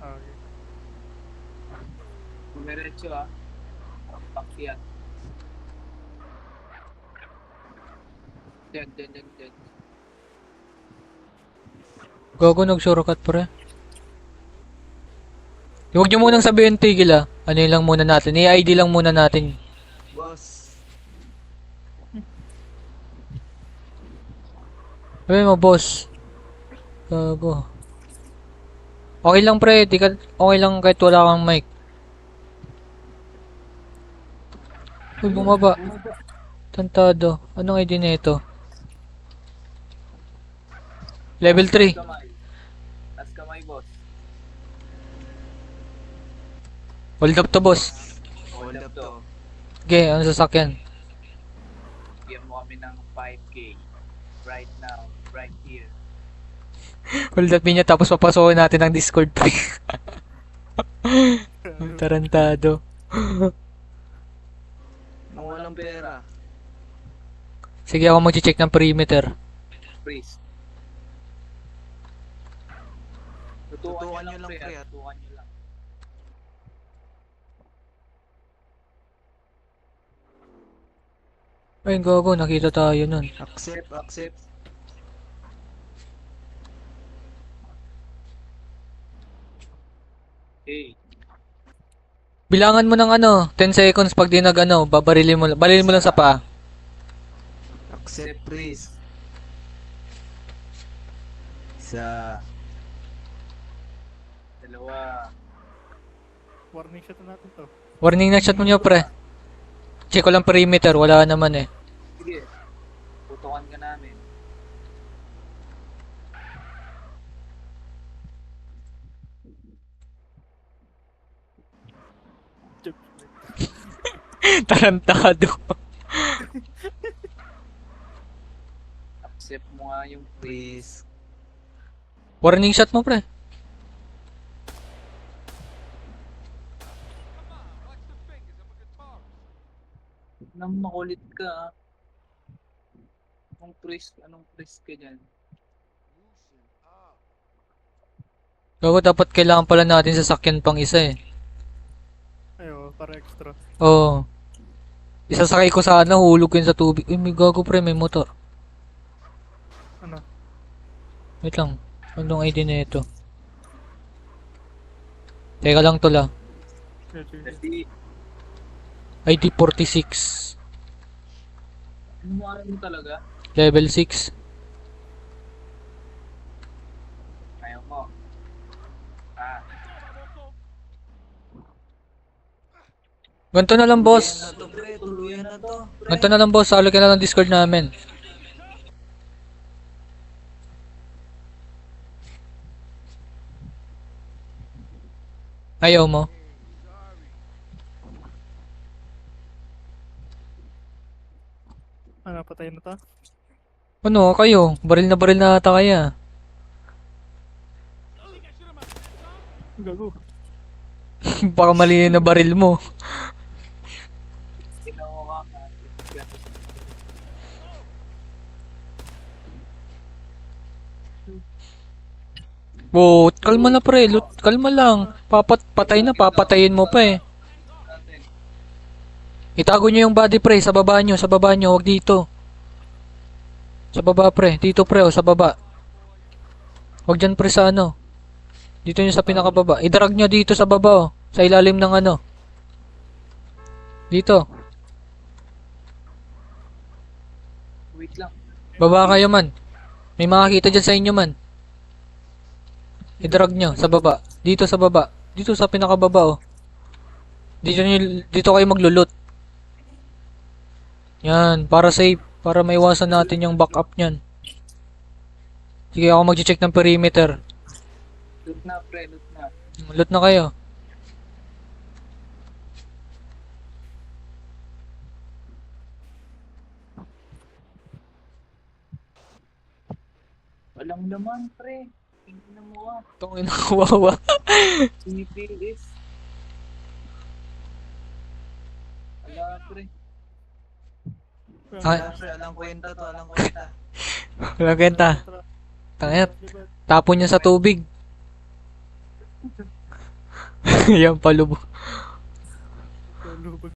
Okay. Dumiretso ah. Pakyat. Dead. Gago, nag-shortcut pre. Huwag nyo munang sabihin tigil ah. Ano yun lang muna natin. I-ID lang muna natin. Boss. Sabi mo, boss. Gago. Okay lang pre. Okay lang kahit wala kang mic. Uy, bumaba. Tantado. Anong ID na ito? Level 3. Tas kamay, boss. Hold up to, boss. Hold up to. Okay, ano sasakyan? Bigyan mo kami ng 5K. Right now. Right here. Hold up niya tapos papasokin natin ang Discord pre. Tarantado. Nung walang pera. Sige, ako mag-check ng perimeter. Freeze. Tutukan nyo lang, pre, ah. Tutukan nyo lang. Ay, gago, nakita tayo nun. Accept. Hey. Bilangan mo ng ano, 10 seconds pag di nag-ano, barilin mo lang sa paa. Accept, please. Isa. Dalawa. Warning shot na natin to. Warning na shot mo nyo, pre. Check ko lang perimeter, wala naman eh. Sige. Tutukan ka namin. Tarantado. Accept mo nga yung freeze. Please. Warning shot mo, pre. Nang makulit ka ah. Anong freeze ka dyan? Gago, dapat kailangan pala natin sasakyan pang isa eh. Ayo, para extra. Oo. Isasakay ko sana, hulog ko yun sa tubig. Uy, may gago pre, may motor. Ano? Wait lang. Anong ID na ito? Teka lang to la. Sige. Kasi, ID 46. ano mo alam mo talaga? Level 6. Ayaw mo. Ah, Ganto na lang, boss. Tuluyan na to, pre. Tuluyan na to. Ganto na lang, boss. Salo ka na lang Discord namin. Ayaw mo? Ano, patay na to? Ano, kayo? Baril na ata kaya. Gago. Baka mali na baril mo. ginawa ka. Oh, kalma na pre. Kalma lang. Patay na, papatayin mo pa eh. Natin. Itago nyo yung body pre, sa baba nyo, wag dito. Sa baba pre, dito pre, sa baba. Wag dyan pre sa ano. Dito nyo sa pinakababa. Idrag nyo dito sa baba sa ilalim ng ano. Dito. Wait lang. Baba kayo man. May makakita dyan sa inyo man. Idrag nyo sa baba. Dito sa baba. Dito sa pinakababa Dito kayo maglulot. Yan, para safe. Para maiwasan natin yung backup nyan. Sige, ako mag-check ng perimeter. Loot na, pre. Loot na. Loot na kayo. Walang laman, pre. Tingnan mo ah. Itong kawawa. CPS. Wala, pre. Ay, Pre, alang kwenta to, alang kwenta. walang kwenta. Tangit. Tapon niya sa tubig. Yan, palubog. Lubog